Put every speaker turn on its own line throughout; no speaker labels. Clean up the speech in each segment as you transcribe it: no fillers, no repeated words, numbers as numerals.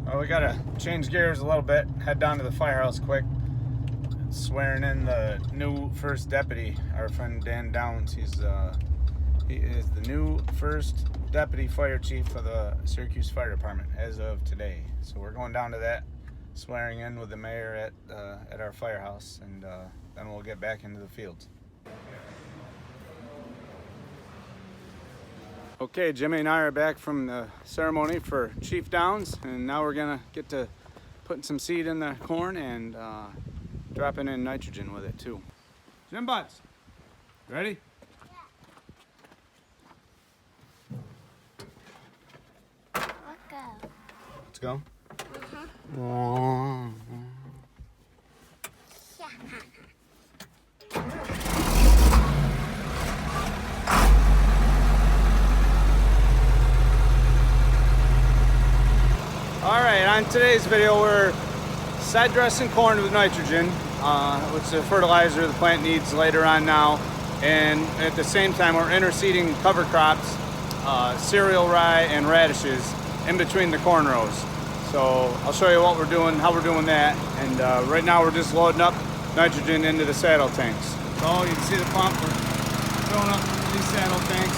Well, we gotta change gears a little bit, head down to the firehouse quick. Swearing in the new first deputy, our friend Dan Downs. He is the new first deputy fire chief of the Syracuse Fire Department as of today. So we're going down to that, swearing in with the mayor at our firehouse, and then we'll get back into the fields. Okay, Jimmy and I are back from the ceremony for Chief Downs, and now we're gonna get to putting some seed in the corn and dropping in nitrogen with it too. Jim Butts, ready?
Yeah.
Let's go.
Yeah.
All right, on today's video, we're side dressing corn with nitrogen, which is a fertilizer the plant needs later on now. And at the same time, we're interseeding cover crops, cereal rye and radishes in between the corn rows. So I'll show you what we're doing, how we're doing that. And right now we're just loading up nitrogen into the saddle tanks. So you can see the pump, we're filling up these saddle tanks.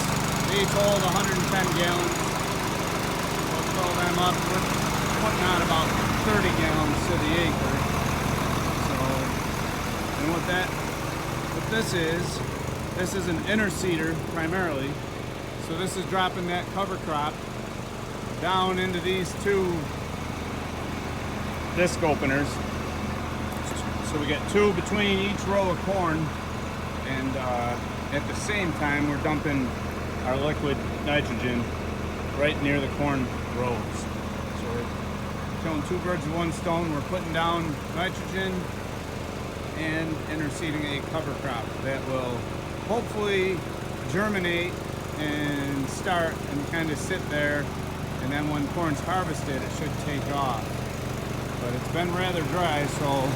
They each hold 110 gallons. We'll fill them up. We're putting out about 30 gallons to the acre. So, and what this is an interseeder primarily. So this is dropping that cover crop down into these two disc openers. So we get two between each row of corn, and at the same time we're dumping our liquid nitrogen right near the corn rows. So we're killing two birds with one stone. We're putting down nitrogen and interseeding a cover crop that will hopefully germinate and start and kind of sit there, and then when corn's harvested it should take off. But it's been rather dry, so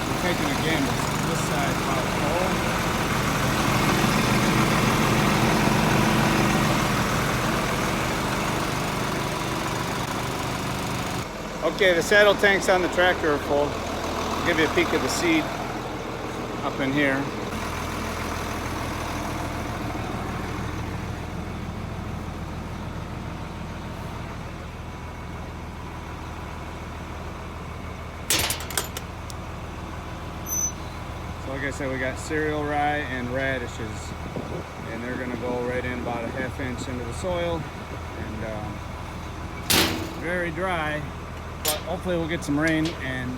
we're taking a gamble. This side about full. Okay, the saddle tanks on the tractor are full. I'll give you a peek of the seed up in here. So like I said, we got cereal rye and radishes, and they're gonna go right in about a ½ inch into the soil, and very dry. But hopefully we'll get some rain, and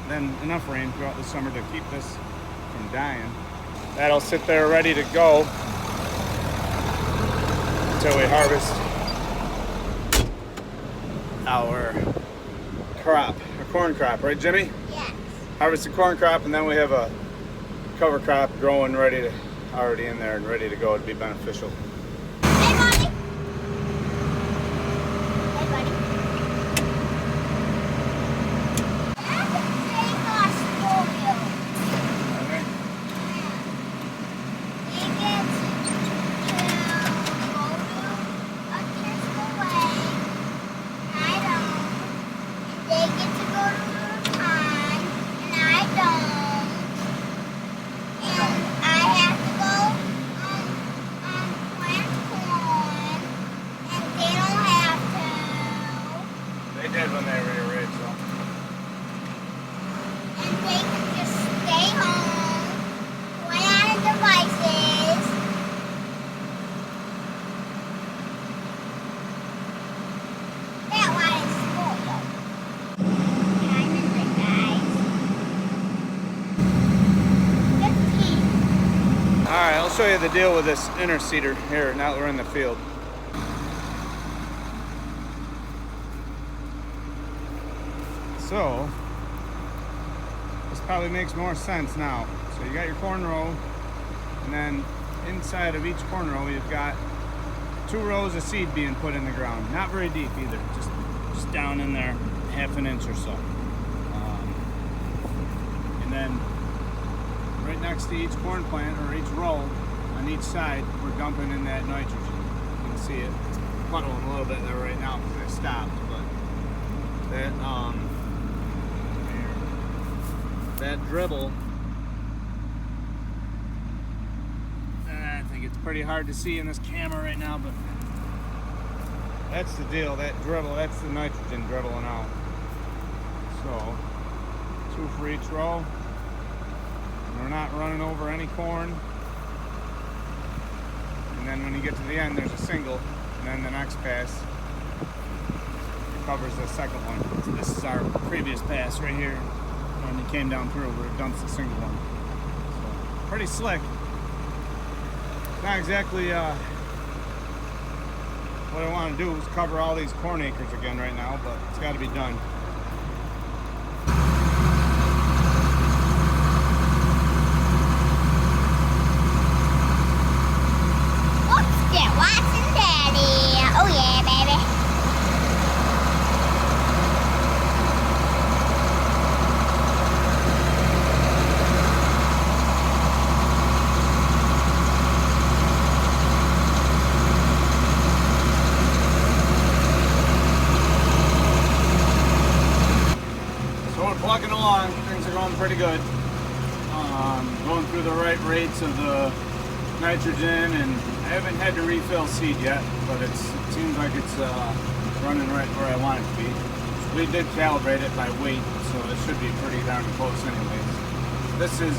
then enough rain throughout the summer to keep this from dying. That'll sit there ready to go until we harvest our crop, our corn crop, right, Jimmy?
Yes.
Harvest the corn crop, and then we have a cover crop growing already in there and ready to go to be beneficial.
Hey, buddy. Hey, buddy.
They did when they were your age, so.
And they can just stay home, play on the devices. That one is spoiled. Time is it, guys? 15.
Alright, I'll show you the deal with this interseeder here now that we're in the field. So, this probably makes more sense now. So you got your corn row, and then inside of each corn row you've got 2 rows of seed being put in the ground. Not very deep either, just down in there, ½ inch or so. And then right next to each corn plant, or each row, on each side, we're dumping in that nitrogen. You can see it puddling a little bit there right now because I stopped. that dribble. I think it's pretty hard to see in this camera right now, but that's the deal. That dribble, that's the nitrogen dribbling out. So 2 for each row. We're not running over any corn. And then when you get to the end, there's a single, and then the next pass covers the second one. So this is our previous pass right here. When it came down through where it dumps the single one. So, pretty slick. Not exactly what I want to do is cover all these corn acres again right now, but it's got to be done.
Let's get watching Daddy. Oh yeah, baby.
Plugging along, things are going pretty good. Going through the right rates of the nitrogen, and I haven't had to refill seed yet, but it seems like it's running right where I want it to be. We did calibrate it by weight, so it should be pretty darn close anyways. This is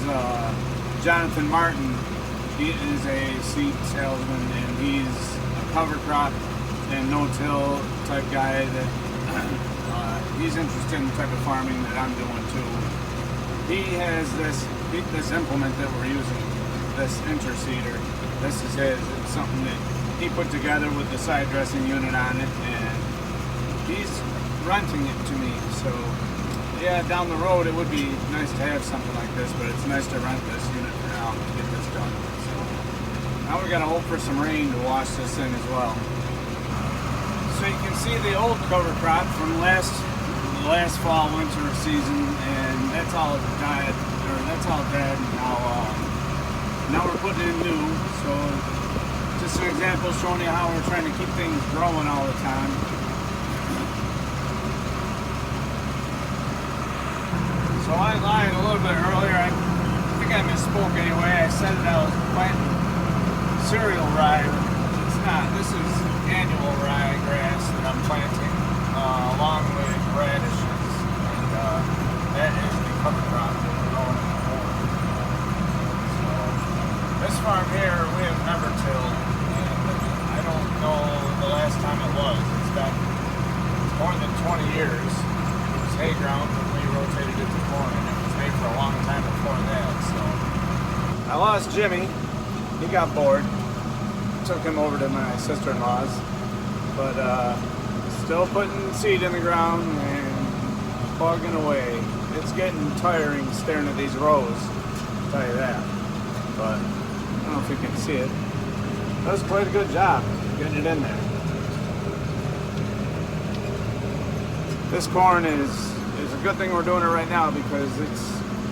Jonathan Martin. He is a seed salesman, and he's a cover crop and no-till type guy that he's interested in the type of farming that I'm doing too. He has this implement that we're using, this interseeder. This is his. It's something that he put together with the side dressing unit on it, and he's renting it to me. So yeah, down the road it would be nice to have something like this, but it's nice to rent this unit for now to get this done. So now we gotta hope for some rain to wash this in as well. So you can see the old cover crop from last fall winter season, and that's all died, or that's all dead. Now we're putting in new. So just an example showing you how we're trying to keep things growing all the time. So I lied a little bit earlier. I think I misspoke anyway. I said that I was planting cereal rye. It's not. This is annual ryegrass that I'm planting along with radishes, and that is the cover crop that we're growing in the corn. So this farm here we have never tilled, and I don't know the last time it was. It's been more than 20 years. It was hay ground when we rotated it to corn, and it was hay for a long time before that. So I lost Jimmy. He got bored. Took him over to my sister-in-law's, but still putting seed in the ground and plugging away. It's getting tiring staring at these rows, I'll tell you that. But I don't know if you can see it. Does quite a good job getting it in there. This corn is a good thing we're doing it right now because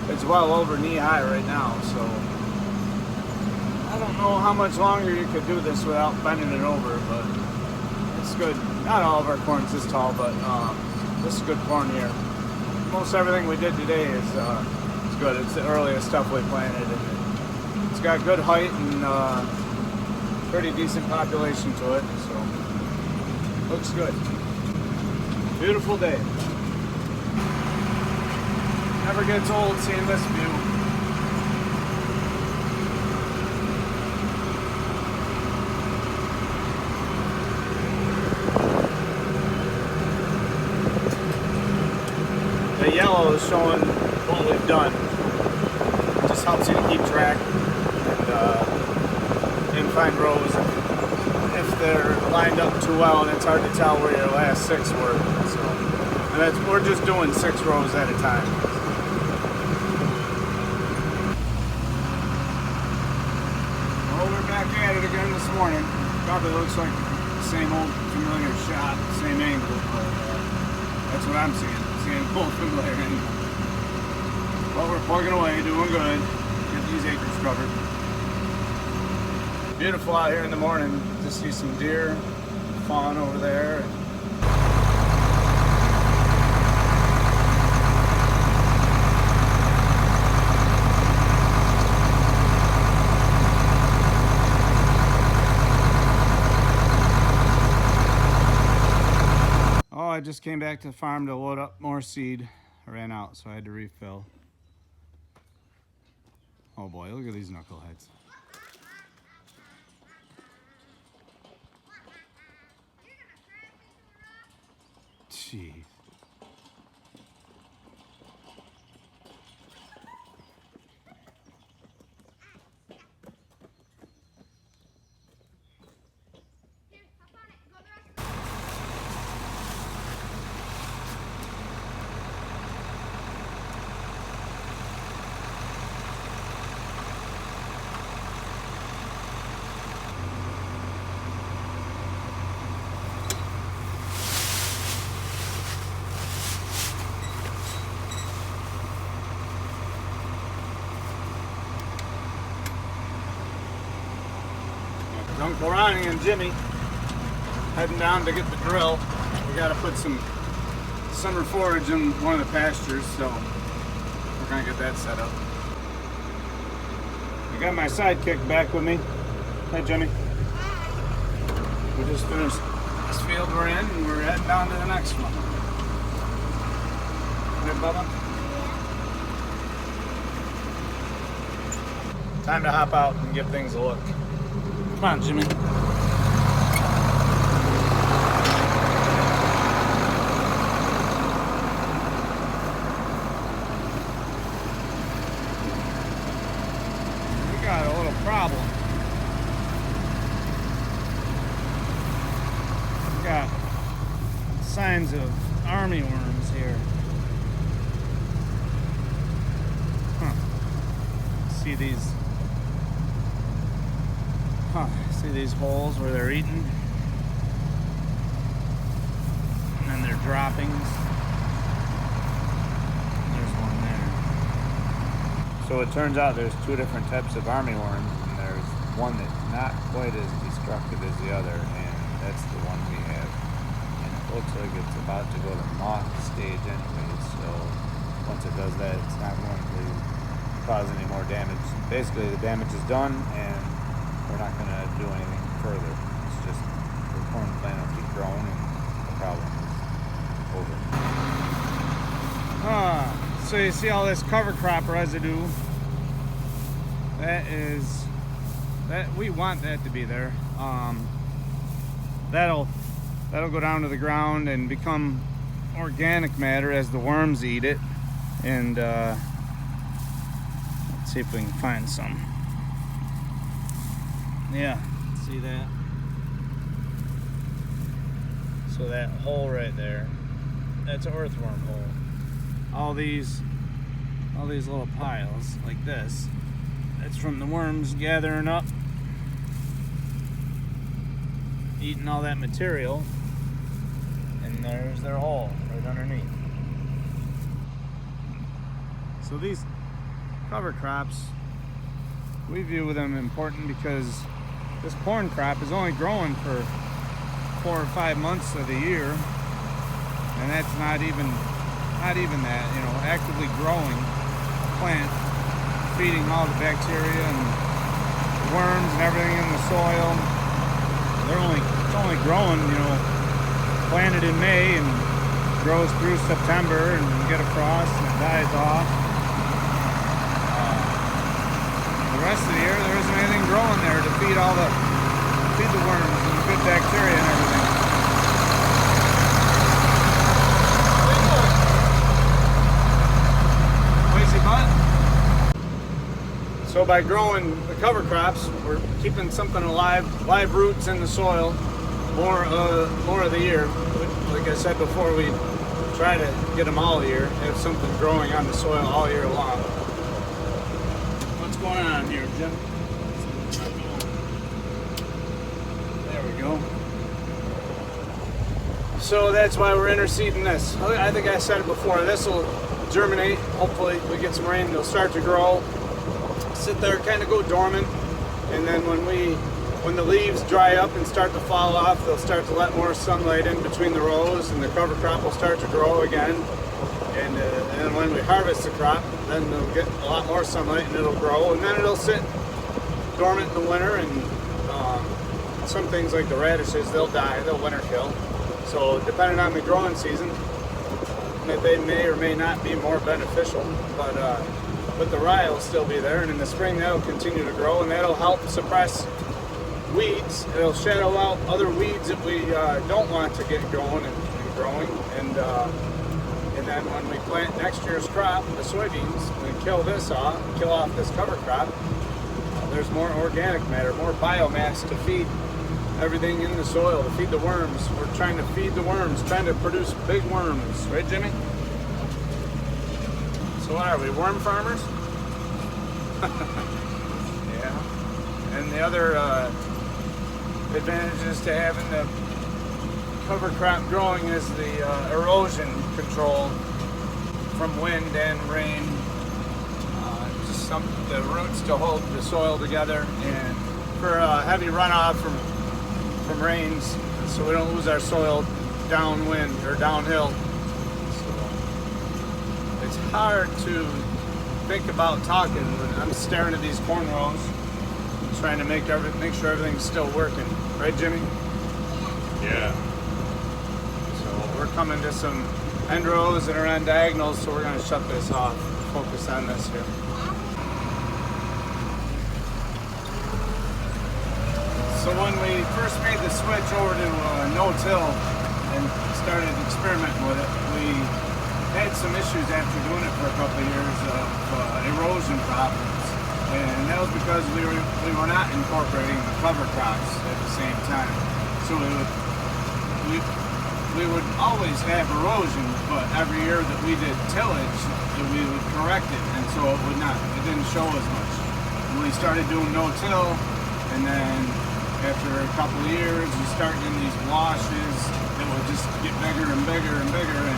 it's well over knee high right now. So I don't know how much longer you could do this without bending it over, but it's good. Not all of our corn's this tall, but this is good corn here. Most everything we did today is good. It's the earliest stuff we planted, and it's got good height and pretty decent population to it, so looks good. Beautiful day. Never gets old seeing this view. The yellow is showing what we've done. It just helps you to keep track and find rows if they're lined up too well, and it's hard to tell where your last 6 were. So, and we're just doing 6 rows at a time. Well, we're back at it again this morning. Probably looks like the same old familiar shot, same angle, but that's what I'm seeing. Both familiar angle. But we're plugging away, doing good. Get these acres covered. Beautiful out here in the morning. Just see some deer, fawn over there. I just came back to the farm to load up more seed. I ran out, so I had to refill. Oh boy, look at these knuckleheads. Jeez. Uncle Ronnie and Jimmy heading down to get the drill. We got to put some summer forage in one of the pastures, so we're gonna get that set up. I got my sidekick back with me. Hey, Jimmy. We just finished this field we're in, and we're heading down to the next one. Hey, Bubba. Time to hop out and give things a look. Come on, Jimmy. We got a little problem. We got signs of army worms here. See these? See these holes where they're eating? And then their droppings. There's one there. So it turns out there's two different types of army worms, and there's one that's not quite as destructive as the other, and that's the one we have. And it looks like it's about to go to moth stage anyway, so once it does that, it's not going to cause any more damage. Basically, the damage is done, and we're not going to do anything further. It's just the corn plant will keep growing and the problem is over. So you see all this cover crop residue? That we want that to be there. That'll go down to the ground and become organic matter as the worms eat it. And let's see if we can find some. Yeah, see that? So that hole right there, that's an earthworm hole. All these little piles like this, that's from the worms gathering up, eating all that material, and there's their hole right underneath. So these cover crops, we view them important because this corn crop is only growing for 4 or 5 months of the year, and that's not even that, you know, actively growing plant, feeding all the bacteria and worms and everything in the soil. It's only growing, you know, planted in May and grows through September, and you get a frost and it dies off. The rest of the year there isn't anything growing there to feed the worms and the good bacteria and everything. Lazy butt. So by growing the cover crops, we're keeping something alive, live roots in the soil more of the year. Like I said before, we try to get them all year, have something growing on the soil all year long. What's going on here, Jim? There we go. So that's why we're interseeding this. I think I said it before, this will germinate. Hopefully we get some rain, they'll start to grow. Sit there, kind of go dormant, and then when the leaves dry up and start to fall off, they'll start to let more sunlight in between the rows, and the cover crop will start to grow again. And then when we harvest the crop, then they'll get a lot more sunlight and it'll grow, and then it'll sit dormant in the winter. And some things like the radishes, they'll die, they'll winter kill. So depending on the growing season, they may or may not be more beneficial, but the rye will still be there, and in the spring that'll continue to grow, and that'll help suppress weeds. It'll shadow out other weeds that we don't want to get going and growing, and then when we plant next year's crop, the soybeans, we kill off this cover crop. There's more organic matter, more biomass to feed everything in the soil, to feed the worms. We're trying to feed the worms, trying to produce big worms, right, Jimmy? So what are we, worm farmers? Yeah. And the other advantages to having the cover crop growing is the erosion control from wind and rain. Just the roots to hold the soil together, and for heavy runoff from rains, so we don't lose our soil downwind or downhill. So it's hard to think about talking when I'm staring at these corn rows, trying to make sure everything's still working. Right, Jimmy? Yeah. So we're coming to some end rows that are on diagonals, so we're going to shut this off. Focus on this here. So when we first made the switch over to no-till and started experimenting with it, we had some issues after doing it for a couple of years of erosion problems, and that was because we were not incorporating the cover crops at the same time. So we would always have erosion, but every year that we did tillage, we would correct it, and so it didn't show as much. And we started doing no-till, and then after a couple of years, we started in these washes that would just get bigger and bigger and bigger, and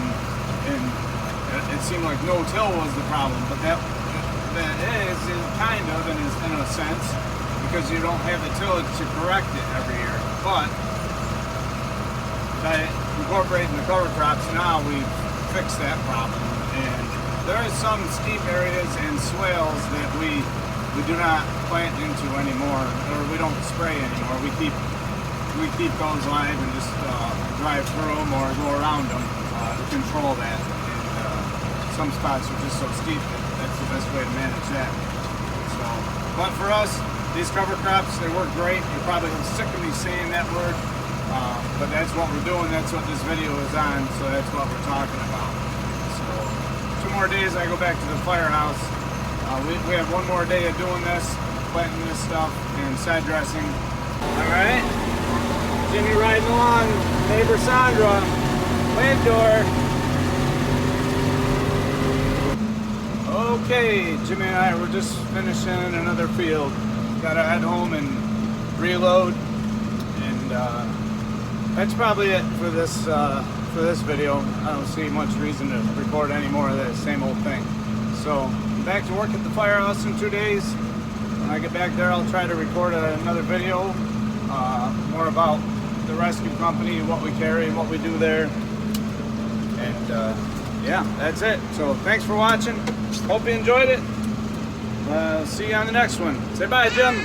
it seemed like no-till was the problem, but that is kind of in a sense, because you don't have the tillage to correct it every year. But by incorporating the cover crops now, we fixed that problem, and there is some steep areas and swales that we do not plant into anymore, or we don't spray anymore. We keep those live and just drive through them or go around them to control that. And some spots are just so steep that that's the best way to manage that. So, but for us, these cover crops, they work great. You're probably sick of me saying that word, but that's what we're doing. That's what this video is on. So that's what we're talking about. So 2 more days, I go back to the firehouse. We have 1 more day of doing this, planting this stuff and side dressing. All right, Jimmy riding along, neighbor Sandra, plant door. Okay, Jimmy and I were just finishing another field. Gotta head home and reload, and that's probably it for this video. I don't see much reason to record any more of that same old thing. So I'm back to work at the firehouse in 2 days. When I get back there, I'll try to record another video, more about the rescue company, what we carry, what we do there, and yeah, that's it. So thanks for watching. Hope you enjoyed it. See you on the next one. Say bye, Jim.